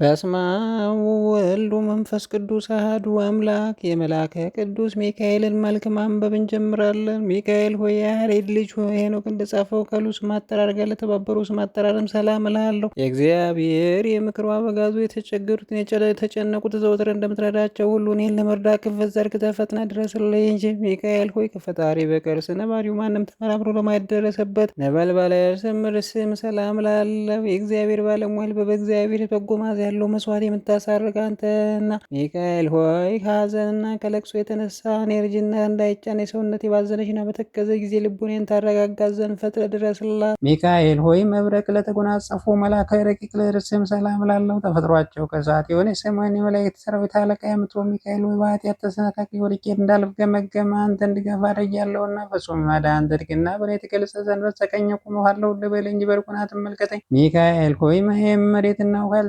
በስመ አብ ወወልድ ወመንፈስ ቅዱስ አሐዱ አምላክ። የመልአከ ቅዱስ ሚካኤልን መልክ ማንበብ እንጀምራለን። ሚካኤል ሆይ የያሬድ ልጅ ሆይ ሄኖክ እንደጻፈው ከሉ ስም አጠራር ጋር ለተባበሩ ስም አጠራርም ሰላም እልሃለሁ። የእግዚአብሔር የምክሩ አበጋዙ የተቸገሩትን የተጨነቁት ዘወትር እንደምትረዳቸው ሁሉ እኔን ለመርዳት ክንፍህን ዘርግተህ ፈጥነህ ድረስልኝ እንጂ። ሚካኤል ሆይ ከፈጣሪ በቀር ስነ ባህሪው ማንም ተመራምሮ ለማይደረሰበት ነበልባላዊ ስም ሰላም እልሃለሁ። የእግዚአብሔር ባለሟል በእግዚአብሔር በጎ መዓዛ ያለው መስዋዕት የምታሳርግ አንተና ሚካኤል ሆይ ከሐዘንና ከለቅሶ የተነሳ እኔ እርጅና እንዳይጫን የሰውነት የባዘነችና በተከዘ ጊዜ ልቡኔን ታረጋጋት ዘንድ ፈጥነህ ድረስላት። ሚካኤል ሆይ መብረቅ ለተጎናጸፉ መላእክት ረቂቅ ስም ሰላም እላለሁ። ተፈጥሯቸው ከእሳት የሆነ የሰማይን የመላእክት ሰራዊት አለቃ የምትሆን ሚካኤል ሆይ በኃጢአት ተሰነካክዬ ወድቄ እንዳልገመገም አንተን ድጋፍ አድርጌያለሁና ፍጹም ማዳን ትድግና በእኔ ትገልጽ ዘንድ በስተቀኝ ቆሜአለሁ ልበል እንጂ በልቡና አትመልከተኝ። ሚካኤል ሆይ መሬትና ውሃ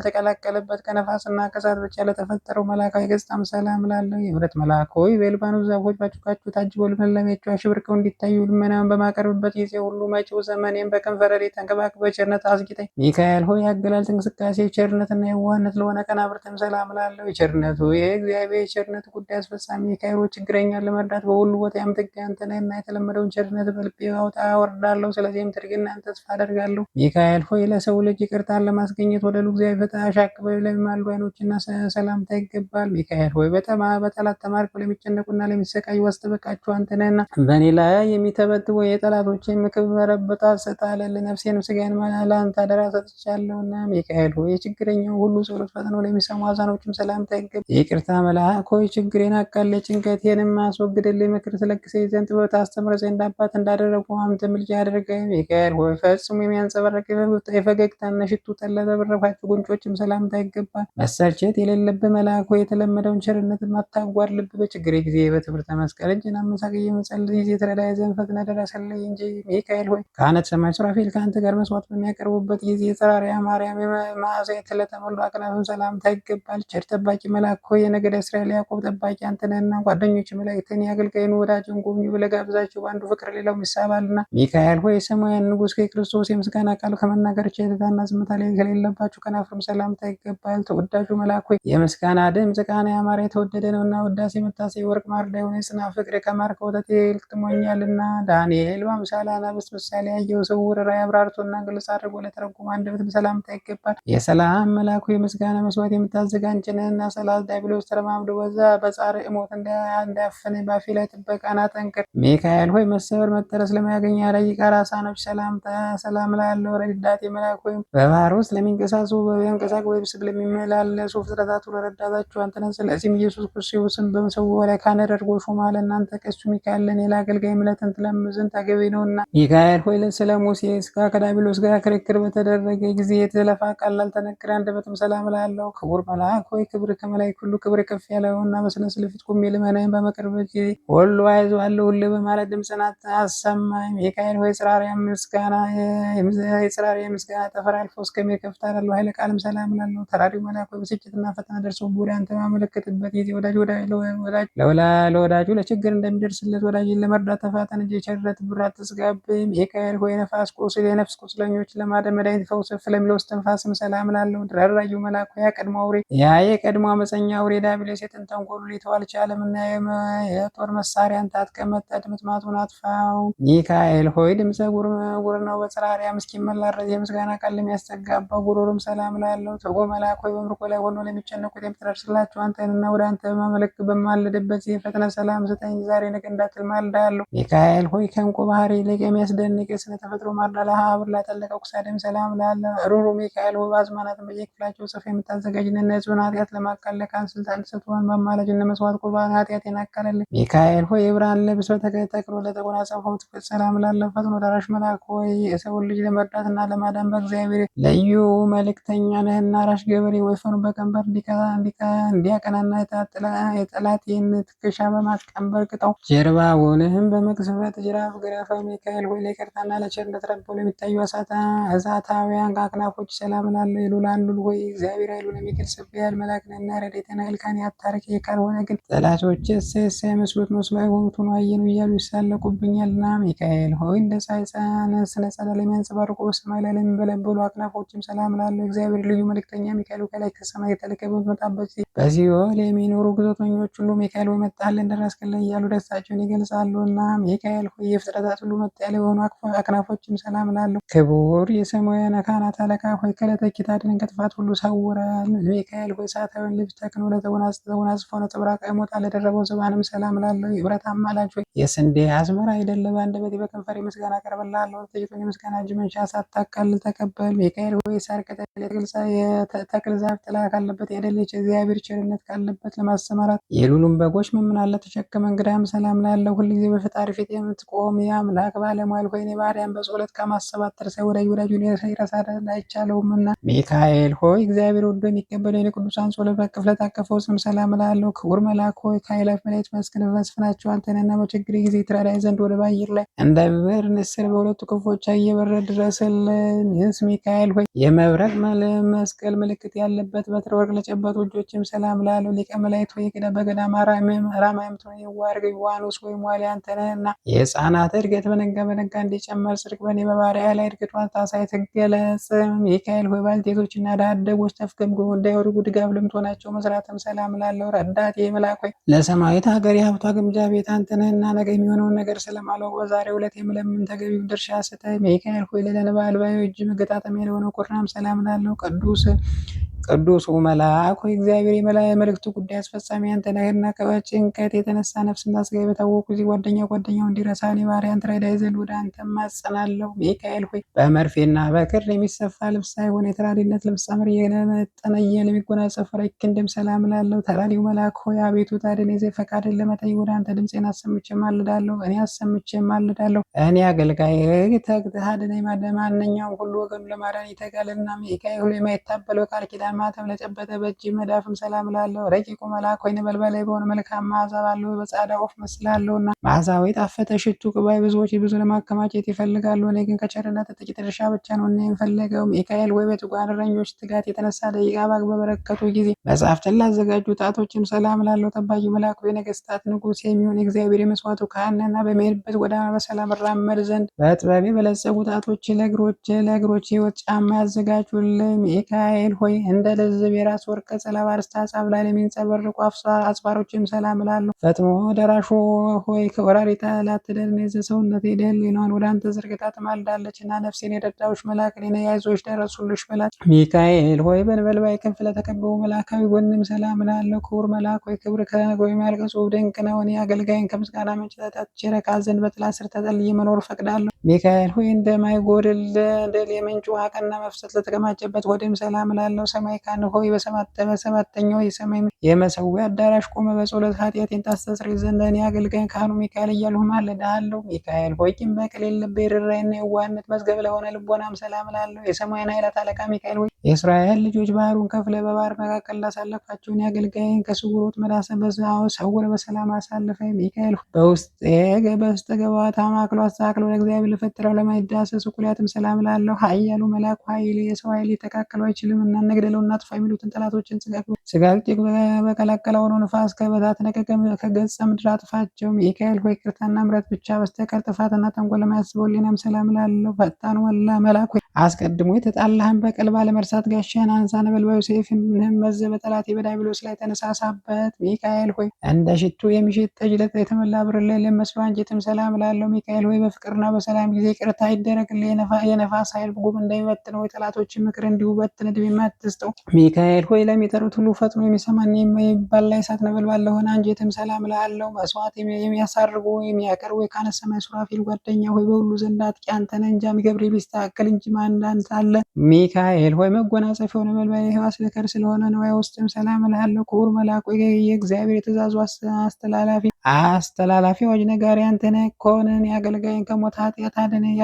ያልተቀላቀለበት ከነፋስና ከእሳት ብቻ ለተፈጠረው መልአካዊ ገጽታም ሰላም እላለሁ። የምሕረት መልአክ ሆይ በሊባኖስ ዛፎች ባጩቃቸው ታጅበው ልምላሜያቸው አሸብርቀው እንዲታዩ ልመናን በማቀርብበት ጊዜ ሁሉ መጪው ዘመኔን በክንፈ ረድኤት ተንከባክበህ በቸርነት አስጊጠኝ። ሚካኤል ሆይ አገላልጥ እንቅስቃሴ ቸርነትና የዋህነት ለሆነ ቀናብርትም ሰላም እላለሁ። የቸርነቱ የእግዚአብሔር የቸርነቱ ጉዳይ አስፈጻሚ ሚካኤል ሆይ ችግረኛን ለመርዳት በሁሉ ቦታ የምትገኝ አንተ ነህና የተለመደውን ቸርነት በልቤ አወርዳለሁ። ስለዚህም ትድግናን ተስፋ አደርጋለሁ። ሚካኤል ሆይ ለሰው ልጅ ይቅርታን ለማስገኘት ወደ እግዚአብሔር አሻቅበው ለሚማልዱ ዓይኖችና ሰላምታ ይገባል። ሚካኤል ሆይ በጠላት ተማርከው ለሚጨነቁና ለሚሰቃዩ አስጠበቃቸው አንተ ነህና በእኔ ላይ የሚተበትበው የጠላቶችን ምክር በረበጣ ሰጣለል ነፍሴንም ስጋዬን ለአንተ አደራ ሰጥቻለሁና። ሚካኤል ሆይ የችግረኛው ሁሉ ጸሎት ፈጥነው ለሚሰሙ አዛኖችም ሰላምታ ይገባል። የይቅርታ መልአክ ሆይ ችግሬን አቃልል ጭንቀቴንም አስወግድልኝ። ምክር ትለግሰኝ ዘንድ ጥበብ ታስተምር ዘንድ አባት እንዳደረጉ አንተ ምልጃ አድርገኝ። ሚካኤል ሆይ ፈጽሞ የሚያንጸባርቅ የፈገግታና ሽቱ ጠላ ለበረፋቸው ጉንጮችም ሰላምታ ይገባል። መሰልቸት የሌለብህ መልአክ ሆይ የተለመደውን ቸርነት ማታጓድልብህ በችግሬ ጊዜ በትምህርተ መስቀል እጅን አመሳቅዬ የምጸልይ ጊዜ ትረዳኝ ዘንድ ፈጥነህ ድረስልኝ እንጂ። ሚካኤል ሆይ ካህናተ ሰማይ ሱራፌል ከአንተ ጋር መስዋዕት በሚያቀርቡበት ጊዜ የጸራርያ ማርያም መዓዛ ለተሞሉ አክናፍም ሰላምታ ይገባል። ቸር ጠባቂ መልአክ ሆይ የነገደ እስራኤል ያዕቆብ ጠባቂ አንተ ነህና ጓደኞች መላእክትን የአገልጋይን ወዳጅን ጎብኙ ብለህ ጋብዛቸው፣ በአንዱ ፍቅር ሌላው ይሳባልና። ሚካኤል ሆይ የሰማያን ንጉሥ ከክርስቶስ የምስጋና ቃል ከመናገር ቸርታና ዝምታ ላይ ከሌለባቸው ከናፍርም ሰላምታ ይገባል። ተወዳጁ መልአክ ሆይ የምስጋና ድምፅ ቃና ያማረ የተወደደ ነውና ውዳሴ መታሰብ ወርቅ ማርዳ የሆነ የጽና ፍቅር ከማር ከወተት ይልቅ ጥሞኛልና። ዳንኤል በአምሳለ አናብስት ምሳሌ ያየው ስውር ራእይ አብራርቶና ግልጽ አድርጎ ለተረጎመ አንደበት ሰላምታ ይገባል። የሰላም መልአክ ሆይ የምስጋና መስዋዕት የምታዘጋጅ ነህና ሰላት ዲያብሎስ ተረማምዶ በዛ በጻር ሞት እንዳያፈን ባፌ ላይ ጥበቃን አጠንክር። ሚካኤል ሆይ መሰበር መጠረስ ለማያገኝ ረቂቅ ራሳኖች ሰላም ላለው ረዳት መልአክ ሆይ በባህር ውስጥ ለሚንቀሳቀሱ በብስብ ለሚመላለሱ ፍጥረታት ረዳታቸው አንተ ነህ። ስለዚህም ኢየሱስ ክርስቶስን በመሰዊያው ላይ ካህን አድርጎ ሾመህ። ለእናንተ ቀሱ ሚካኤል ለእኔ ለአገልጋይ ምሕረትን ትለምን ዘንድ ተገቢ ነውና። ሚካኤል ሆይ ስለ ሙሴ ሥጋ ከዲያብሎስ ጋር ክርክር በተደረገ ጊዜ የተለፋ ቃል ላልተነገረ አንደበትም ሰላም እልሃለሁ። ክቡር መልአክ ሆይ ክብር ከመላእክት ሁሉ ክብር ከፍ ያለውና በስነ ፊት ቆሜ ልመናዬን በማቀርብበት ጊዜ ሁሉ አይዞአለሁልህ በማለት ድምፅን አሰማኝ። ሚካኤል ሆይ የጽራርያ ምስጋና ጠፈር አልፎ እስከሚከፍት ላለው ኃይለ ቃልም ሰላም እላለሁ። ተራሪው መልአክ ሆይ ብስጭትና ፈተና ደርሰው ወደ አንተ በማመለከትበት ጊዜ ለወዳጁ ለችግር እንደሚደርስለት ወዳጅን ለመርዳት ተፋጠን እንጂ የቸርነት ብራት አትስጋብኝ። ሚካኤል ሆይ የነፍስ ቁስለኞችን ለማዳን መድኃኒት ፈውስ ለሚለው እስትንፋስም ሰላም እላለሁ። ተራራዩ መልአክ ሆይ የቀድሞ አመፀኛ አውሬ ዲያብሎስ የጥንት ተንኮሉን ሊተው አልቻለምና የጦር መሳሪያን ታጥቀህ መጥተህ ድምጥማጡን አጥፋው። ሚካኤል ሆይ ድምፀ ጉር ነው በጽራርያም እስኪመላ ድረስ የምስጋና ቃል ለሚያስተጋባው ጉሮሮም ሰላም እላለሁ። ትጉ መልአክ ሆይ በምርኮ ላይ ሆኖ ለሚጨነቁት የምትደርስላቸው አንተንና ወደ አንተ በማልድበት ጊዜ ፈጥነህ ሰላም ስጠኝ። ዛሬ ነገ እንዳትል ማልድሃለሁ። ሚካኤል ሆይ ከዕንቁ ባህሪ ይልቅ የሚያስደንቅ ስነ ተፈጥሮ ማርዳ ለሀብር ላጠለቀው ኩሳደም ሰላም እላለሁ። ሩሩ ሚካኤል ሆይ በአዝማናትን በየክፍላቸው ጽፈህ የምታዘጋጅ ሕዝብን ኃጢአት ለማቃለል ለካህን ስልጣን ተሰጥቶሃል። በአማላጅነት መስዋዕት ቁርባን ኃጢአቴን አቃልልኝ። ሚካኤል ሆይ የብርሃን ልብስ ተጠቅልሎ ለተጎናጸፈው ትፍት ሰላም እላለሁ። ፈጥኖ ደራሽ መልአክ ሆይ የሰውን ልጅ ለመርዳትና ለማዳን በእግዚአብሔር ልዩ መልእክተኛ ነህና ራሽ ገበሬ ወይፈኑ በቀንበር እንዲያቀናና የጠላቴን ትከሻ በማስቀንበር ቅጣው። ጀርባውንም በመቅሰፍት ጅራፍ ግረፈው። ሚካኤል ሆይ ለይቅርታና ለቸርነት ረድተው ለሚታዩ እሳታውያን አክናፎች ሰላም እላለሁ። የልዑላን ሉል ሆይ እግዚአብሔር ኃይሉን የሚገልጽብህ ያህል መልአክ ነህና ረድኤትን ኃይል ከእኔ አታርቅ። ካልሆነ ግን ጠላቶቼ እሰይ መስሎት መስሎ አይሆኑትን አየኑ እያሉ ይሳለቁብኛልና። ሚካኤል ሆይ እንደ ፀሐይ ስነ ጸዳል የሚያንጸባርቁ በሰማይ ላይ ለሚንበለበሉ አክናፎችም ሰላም እላለሁ። እግዚአብሔር ልዩ መልእክተኛ መልእክተኛ ሚካኤል ከላይ ከሰማይ የተልከ በመጣበት በሲኦል የሚኖሩ ግዞተኞች ሁሉ ሚካኤል ሆይ መጣልን ደረስክልን እያሉ ደስታቸውን ይገልጻሉ እና ሚካኤል ሆይ የፍጥረታት ሁሉ መጠለያ የሆኑ አክናፎችም ሰላም ላለው ክቡር የሰማያውያን ካህናት አለቃ ሆይ ከዕለተ ኪት አድነን ከጥፋት ሁሉ ሰውረን። ሚካኤል ሆይ እሳታዊውን ልብስ ተክኖ ለተጎናጸፈው ነጸብራቅ ሞጣ ለደረበው ዘባንም ሰላም ላለው የብረት አማላጅ ሆይ የስንዴ አዝመራ አይደለ በአንደበቴ በከንፈሬ ምስጋና አቀርብልሃለሁ። ጥቂቱን የምስጋና እጅ መንሻ ሳታካልል ተቀበል። ሚካኤል ሆይ ሳር ቅጠል የተክል ዛፍ ጥላ ካለበት ያደለች እግዚአብሔር ቸርነት ካለበት ለማሰማራት የሉሉን በጎች መምናለ ተሸከመ እንግዳም ሰላም ላለው ሁልጊዜ በፈጣሪ ፊት የምትቆም የአምላክ ባለሟል ሆይ እኔ ባሪያን በጸሎት ከማሰባት ተርሳይ ወዳጁን ይረሳ አይቻለውምና ሚካኤል ሆይ እግዚአብሔር ወዶ የሚቀበለው የቅዱሳን ጸሎት በቅፍ ለታቀፈው ስም ሰላም ላለው ክቡር መልአክ ሆይ ከኃይላት መላእክት መስፍናቸው አንተነና በችግር ጊዜ ትረዳኝ ዘንድ ወደ ባሕር ላይ እንደ ብር ንስር በሁለቱ ክንፎች እየበረረ ድረስልን። ይህስ ሚካኤል ሆይ የመብረቅ መስቀል ምልክት ያለበት በትረ ወርቅ ለጨበጡ እጆችም ሰላም ላለው ሊቀ መላእክት ሆይ በገዳም ራማይምት ሆይ ዋርግ ዮሐንስ ወይ ሟሊ አንተነህና የሕፃናት እድገት በነጋ እንዲጨመር ጽድቅ በኔ በባሪያ ላይ እድገቷን ታሳይ ትገለጽ። ሚካኤል ሆይ ባልቴቶችና ድሀ አደጎች ተፍገምግሞ እንዳይወድቁ ድጋፍ ልምትሆናቸው መስራትም ሰላም ላለው ረዳት መልአክ ሆይ ለሰማያዊት ሀገር የሀብቷ ግምጃ ቤት አንተነህና ነገ የሚሆነውን ነገር ስለማላውቅ በዛሬው ዕለት የምለምን ተገቢውን ድርሻ ስጠኝ። ሚካኤል ሆይ ለለንባልባዩ እጅ መገጣጠሚያ ለሆነው ኮርናም ሰላም ላለው ቅዱሱ መልአክ ሆይ እግዚአብሔር የመልእክቱ ጉዳይ አስፈጻሚ አንተ ነህና ከጭንቀት የተነሳ ነፍስና ስጋ በታወቁ ጊዜ ጓደኛው እንዲረሳ እኔ ባሪያን ትረዳኝ ዘንድ ወደ አንተ እማጸናለሁ። ሚካኤል ሆይ በመርፌና በክር የሚሰፋ ልብስ ሳይሆን የተራዲነት ልብስ ጸምር የነጠነየ ለሚጎናጸፍ ረጅም ክንድም ሰላም ላለው ተራዲው መልአክ ሆይ አቤቱ ታድነኝ ዘንድ ፈቃድን ለመጠየቅ ወደ አንተ ድምፄን አሰምቼ ማልዳለሁ። እኔ አገልጋይህ ተግተህ አድነኝ። ማንኛውም ሁሉ ወገኑ ለማዳን ይተጋልና ሚካኤል ሆይ የማይታበለው ቃል ኪዳን ማተም ለጨበጠ በእጅ መዳፍም ሰላም ላለው ረቂቁ መልአክ ሆይ ነበልባላዊ በሆነ መልካም መዓዛ ባለው በጻዳ ወፍ መስላለሁና መዓዛው የጣፈጠ ሽቱ ቅባይ ብዙዎች ብዙ ለማከማቸት ይፈልጋሉ። እኔ ግን ከቸርነት ጥቂት ድርሻ ብቻ ነው እና የምፈልገው። ሚካኤል ወይ በትጉሃን እረኞች ትጋት የተነሳ ደቂቃ ባግ በበረከቱ ጊዜ መጽሐፍትን ላዘጋጁ ጣቶችም ሰላም ላለው ጠባቂ መልአክ ሆይ ነገስታት ንጉሥ የሚሆን የእግዚአብሔር የመስዋዕቱ ካህንና በሚሄድበት ጎዳና በሰላም እራመድ ዘንድ በጥበብ የበለጸጉ ጣቶች ለእግሮች ሕይወት ጫማ ያዘጋጁልኝ። ሚካኤል ሆይ እንደ ልዝብ የራስ ወርቅ ጸለባ ርስታ ጻፍ ላይ ለሚንጸበረቁ አጽፋሮችም ሰላም እላለሁ። ፈጥኖ ደራሹ ሆይ ከወራሪ ጠላት ትደህንነት ሰውነቴ ደህሊናዋን ወደ አንተ ዘርግታ ትማልዳለች እና ነፍሴን የረዳሁሽ መልአክ እኔ ነኝ። አይዞሽ ደረሱልሽ በላት። ሚካኤል ሆይ በነበልባል ክንፍ ለተከበቡ መልአካዊ ጎንም ሰላም እላለሁ። ክቡር መልአክ ሆይ ክብር ከጎይ ያልቅ ጽሑፍ ድንቅ ነው። እኔ አገልጋይን ከምስጋና ምንጭ ጠጥቼ ረካ ዘንድ በጥላ ስር ተጠልዬ መኖር ፈቅዳለሁ። ሚካኤል ሆይ እንደማይጎድል ድል የምንጭ ውሃ ቀና መፍሰስ ለተከማቸበት ወደም ሰላም እላለሁ። ሰማይ ካን ሆይ በሰባተኛው የሰማይ የመሰዊያ አዳራሽ ቆመ በጸሎት ኃጢአቴን ታስተስርይ ዘንድ እኔ አገልጋይ ካህኑ ሚካኤል እያልሁ ማልድሃለሁ። ሚካኤል ሆይ ቂም በቀል የሌለበት ርኅራኄና የዋህነት መዝገብ ለሆነ ልቦናም ሰላም እላለሁ። የሰማይን ኃይላት አለቃ ሚካኤል ሆይ የእስራኤል ልጆች ባህሩን ከፍለ በባህር መካከል ላሳለፋቸውን የአገልጋይን ከስውር ወጥመድ ሰውረ በሰላም አሳልፈኝ። ሚካኤል በውስጥ ገባታ ማክሎ አስተካክሎ ለእግዚአብሔር ለፈጠረው ለማይዳሰስ እኩሌያትም ሰላም እላለሁ። ኃያሉ መልአኩ ኃይል የሰው ኃይል ሊተካከለው አይችልምና እንግደለው እናጥፋ የሚሉትን ጠላቶችን ስጋ እጅግ በቀላቀለ ሆኖ ንፋስ ከበታተነ ከገጸ ምድር አጥፋቸው። ሚካኤል ሆይ ይቅርታና ምሕረት ብቻ በስተቀር ጥፋትና ተንኮል ለማያስበው ሕሊናም ሰላም እላለሁ። ፈጣኑ መልአክ ሆይ አስቀድሞ የተጣላህን በቀል ባለመርሳት ጋሻህን አንሳ፣ ነበልባዩ ሰይፍህን መዘህ በጠላቴ በዲያብሎስ ላይ ተነሳሳበት። ሚካኤል ሆይ እንደ ሽቱ የሚሸት ጠጅ የተሞላ ብርሌ ለሚመስለው አንጀትም ሰላም እላለሁ። ሚካኤል ሆይ በፍቅርና በሰላም ጊዜ ይቅርታ ይደረግልህ። የነፋስ ኃይል ጉም እንዳይበትነው የጠላቶችን ምክር እንዲሁ በትን ዕድሜ የማትስጠው። ሚካኤል ሆይ ለሚጠሩት ሁሉ ፈጥኖ የሚሰማን የሚባል ላይ እሳት ነበልባል ለሆነ አንጀትም ሰላም እላለሁ። መስዋዕት የሚያሳርጉ የሚያቀርቡ የካህነ ሰማይ ሱራፌል ጓደኛ ሆይ በሁሉ ዘንድ አጥቂ አንተ ነህ እንጂ ገብርኤል ቢስተካከል እንጂ ማን እንዳንተ አለ። ሚካኤል ሆይ መጎናጸፊያው ነበልባል የሕዋስ ልከር ስለሆነ ነዋየ ውስጥም ሰላም እላለሁ። ክቡር መልአክ ሆይ የእግዚአብሔር የትእዛዙ አስተላላፊ አዋጅ ነጋሪ አንተ ነህ። ከሆነን የአገልጋይን ከሞት ኃጢአት አድነኝ።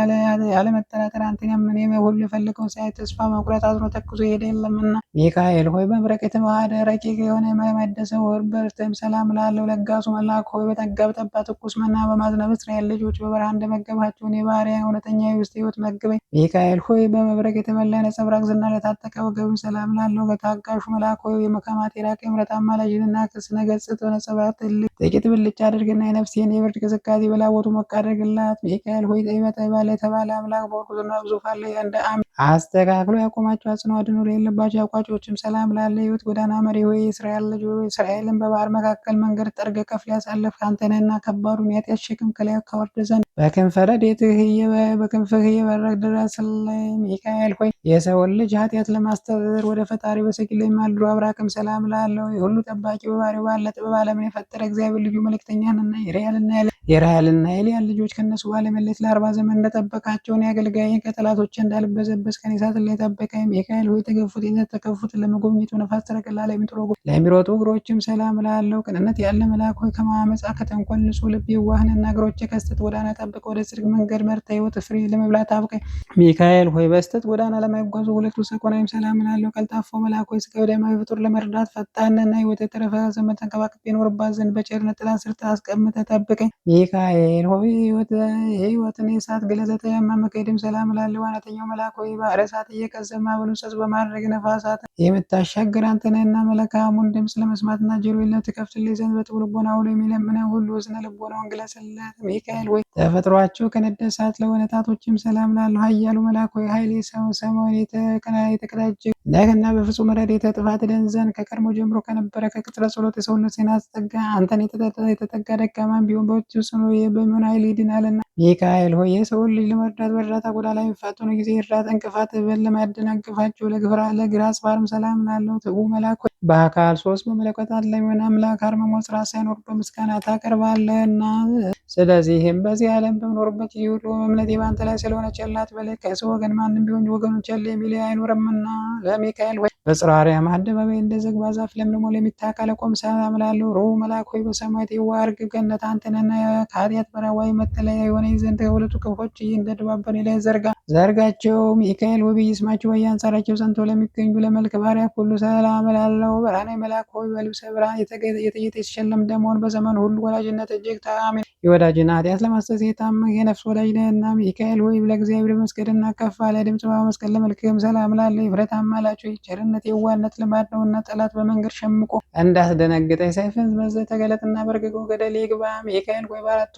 ያለመጠራጠር አንተን ያመነ ሁሉ የፈለገውን ሳያይ ተስፋ መቁረጥ አዝኖ ተክዞ ሄደ የለምና። ሚካኤል ሆይ በመብረቅ የተዋሃደ ረቂቅ የሆነ የማይደሰው በርትም ሰላም እላለሁ። ለጋሱ መልአክ ሆይ በጠጋ በጠባ ትኩስ መና በማዝነብ እስራኤል ልጆች በበረሃ እንደመገባቸውን የባሪያ እውነተኛ የውስጥ ሕይወት መግበኝ። ሚካኤል ሆይ በመብረቅ የተመላ ነጸብራቅ ዝና ለታጠቀ ወገብም ሰላም እላለሁ። በታጋሹ መልአክ ሆይ ከመዓት የራቀ የምሕረት አማላጅንና ከስነ ገጽት በነጸብራቅ ትልቅ ጥቂት ብልጭ አድርግና የነፍሴን የብርድ ቅዝቃዜ በላቦቱ ሞቅ አድርግላት። ሚካኤል ሆይ ጠይበ የተባለ አምላክ በወርቁ ዙፋን ላይ እንደ አስተካክሎ ያቆማቸው አጽንኦ አድኖ የሌለባቸው አቋጮችም ሰላም ላለ ሕይወት ጎዳና መሪ ሆይ የእስራኤል ልጅ እስራኤልን በባህር መካከል መንገድ ጠርገ ከፍ ያሳለፍክ አንተ ነህና ከባዱን የኃጢአት ሸክም ከላይ ካወርድ ዘንድ በክንፍህ እየበረርክ ድረስልኝ። ሚካኤል ሆይ የሰውን ልጅ ኃጢአት ለማስተዳደር ወደ ፈጣሪ በሰቂል ላይ ማልዶ አብራክም ሰላም ላለው የሁሉ ጠባቂ በባህሪው ባለ ጥበብ ዓለምን የፈጠረ እግዚአብሔር ልዩ መልእክተኛንና የራሔልና የልያን ልጆች ከነሱ ባለመለየት ለ40 ዘመን እንደጠበቃቸውን ያገልጋይን ከጠላቶች እንዳልበዘበዝ ከኔ ሳት ላይ ጠበቀኝ። ሚካኤል ሆይ የተከፉትን ለመጎብኘት ነፋስ ሰረገላ ላይ ለሚሮጡ እግሮችም ሰላም ላለው ቅንነት ያለ መልአክ ሆይ ከማመፃ ከተንኮል ንጹሕ ልብ የዋህንና እግሮች ከስተት ጎዳና ጠብቀ ወደ ጽድቅ መንገድ መርታ ሕይወት ፍሬ ለመብላት አብቀኝ። ሚካኤል ሆይ በስተት ጎዳና ለማይጓዙ ሁለቱ ሰኮናይም ሰላም ላለው ቀልጣፋው መልአክ ሆይ ስጋ ወደማዊ ፍጡር ለመርዳት ፈጣንና ሕይወት የተረፈ ዘመን ተንከባክቤ የኖርባት ዘንድ በቸርነት ጥላ ስር አስቀምጠ ጠብቀኝ። ሚካኤል ሆይ የሕይወትን የእሳት ግለዘተ የማመከድም ሰላም ላለው ዋናተኛው መልአክ ሆይ ባህረ እሳት እየቀዘማ በሉሰት በማድረግ ነፋሳት የምታሻግር አንተ ነህና መልካሙን ድምፅ ለመስማትና ጆሮ ትከፍትልኝ ዘንድ በጥሩ ልቦና ውሎ የሚለምነው ሁሉ ስነ ልቦናውን ግለጽለት። ሚካኤል ሆይ ተፈጥሯቸው ከነደ እሳት ለሆነ ጣቶችም ሰላም ላለው ኃያሉ መልአክ ሆይ ኃይል ሰማዩን የተቀዳጀ ነህና በፍጹም ረድኤተ ጥፋት ድን ዘንድ ከቀድሞ ጀምሮ ከነበረ ከቅጥረ ጸሎት የሰውነቴን አስጠጋ። አንተን የተጠጋ ደካማን ቢሆን በውጭ ጽኑ በሚሆን ኃይል ይድናልና። ሚካኤል ሆይ የሰውን ልጅ ለመርዳት በእርዳታ ጎዳና የሚፋጠኑ ጊዜ እርዳታ እንቅፋት ለማደናቅፋቸው ለግራ አስፋርም ሰላም ላለው ትጉ መልአክ ሆይ በአካል ሶስት በመለኮት አንድ ለሚሆን አምላክ አርምሞ ስራ ሳይኖር በምስጋና ታቀርባለህና። ስለዚህም በዚህ ዓለም በምኖርበት ይህ ሁሉ እምነቴ በአንተ ላይ ስለሆነ ቸል አትበለኝ። ከሰው ወገን ማንም ቢሆን ወገኑን ቸል የሚል አይኖርምና። ለሚካኤል ሆይ በጽርሐ አርያም አደባባይ እንደ ዝግባ ዛፍ ለምልሞ ለሚታቀለ ቆም ሰላም ላለው ሩኅሩኅ መልአክ ሆይ በሰማያት የዋህ ርግብ ገነት አንተ ነህና ከኃጢአት በራዋይ መጠለያ የሆነ ዘንድ ከሁለቱ ክንፎች እንደ ድባብ በእኔ ላይ ዘርጋቸው። ሚካኤል ሆይ በየስማቸው በየአንጻራቸው ጸንተው ለሚገኙ ለመልክ ባሪያህ ሁሉ ሰላም ላለው ብርሃናዊ መልአክ ሆይ በልብሰ ብርሃን የተጌጠ የተሸለም እንደመሆን በዘመኑ ሁሉ ወዳጅነት እጅግ ታሜን የወዳጅና ኃጢአት ለማስተስረይ የታመንህ የነፍስ ወዳጅ ነህና። ሚካኤል ሆይ ለእግዚአብሔር መስገድና ከፍ አለ ድምፅ በማመስገን ለመልክህም ሰላም ላለው የፍረት አማላቸው ቸርነት የዋህነት ልማድ ነውና ጠላት በመንገድ ሸምቆ እንዳስደነግጠኝ ሰይፍን መዘህ ተገለጥና በርግጎ ገደል ይግባ። ሚካኤል ሆይ በአራቱ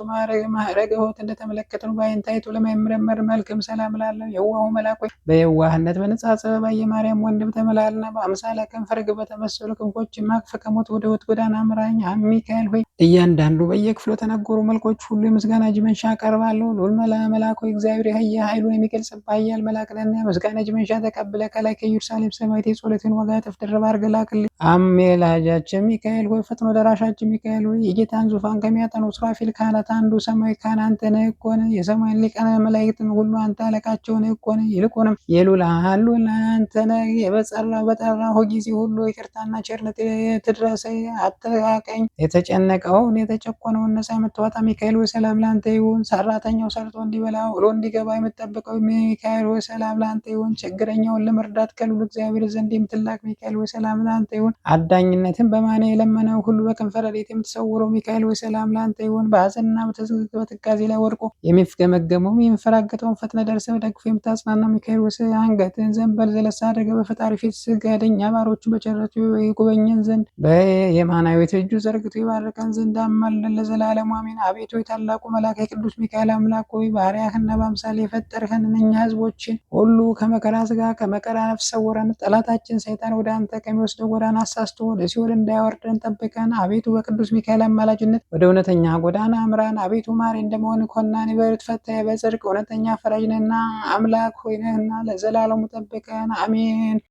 ማዕረገ ሆት እንደተመለከትን በዓይን ታይቶ ለማይመረመር መልክም ሰላም ላለው የዋሁ መልአክ ሆይ በየዋህነት በንጻጽ የማርያም ወንድም ተመላልና በአምሳለ ክንፍ ርግብ በተመሰሉ ክንፎች ማቅፈ ከሞት ወደ ሕይወት ጎዳና ምራኝ። ሚካኤል ሆይ እያንዳንዱ በየክፍሉ ተነገሩ መልኮች ሁሉ የምስጋና እጅ መንሻ አቀርባለሁ። ልዑል መልአክ ሆይ እግዚአብሔር ኃይሉን የሚገልጽብህ ኃያል መልአክ ነህና ምስጋና እጅ መንሻ ተቀብለ ከላይ ከኢየሩሳሌም ሰማያዊት የጸሎትን ዋጋ እጥፍ ድርብ አድርገህ ላክልኝ። አሜላጃችን ሚካኤል ሆይ ፈጥኖ ደራሻችን ሚካኤል ሆይ የጌታን ዙፋን ከሚያጠኑ ሱራፌል ካህናት አንዱ ሰማያዊ ካህን አንተ ነህ እኮን የሰማይን ሊቃነ መላእክትን ሁሉ አንተ አለቃቸው ነህ እኮን ይልቁንም የልዑላን ልዑል አንተ ነህ። በጠራሁ ጊዜ ሁሉ ይቅርታና ቸርነት ትድረሰኝ አትራቀኝ። የተጨነቀውን የተጨቆነውን ነፃ የምትወጣ ሚካኤል ሆይ ሰላም ላንተ ይሁን። ሰራተኛው ሰርቶ እንዲበላ ውሎ እንዲገባ የምትጠብቀው ሚካኤል ሆይ ሰላም ላንተ ይሁን። ችግረኛውን ለመርዳት ከልዑል እግዚአብሔር ዘንድ የምትላክ ሚካኤል ሆይ ሰላም ላንተ ይሁን። አዳኝነትን በማነ የለመነው ሁሉ በክንፈ ረድኤት የምትሰውረው ሚካኤል ሆይ ሰላም ላንተ ይሁን። በሐዘንና በትካዜ ላይ ወድቆ የሚፍገመገመው የሚንፈራገጠውን ፈጥነ ደርሰህ ደግፎ የምታጽናና ሚካኤል ሆይ አንገትህን ዘንበል ዘለሳ አድርገህ በፈጣሪ ፊት ስገደኛ ባሮቹን በቸርነቱ ይጎበኘን ዘንድ በየማናዊት እጁ ዘርግቶ ይባርከን ዘንድ አማልደን ለዘላለሙ አሜን። አቤቱ የታላቁ መልአክ የቅዱስ ሚካኤል አምላክ ሆይ ባሪያህና በአምሳሌ የፈጠርኸን እኛ ሕዝቦችን ሁሉ ከመከራ ሥጋ ከመከራ ነፍስ ሰውረን። ጠላታችን ሰይጣን ወደ አንተ ከሚወስደው ጎዳና አሳስቶ ወደ ሲኦል እንዳያወርደን ጠብቀን። አቤቱ በቅዱስ ሚካኤል አማላጅነት ወደ እውነተኛ ጎዳና አምራን። አቤቱ ማሪ እንደመሆን ኮናን በርት ፈተህ በጽድቅ እውነተኛ ፈራጅ ነህና አምላክ ሆይ ነህና ለዘላለሙ ጠብቀን አሜን።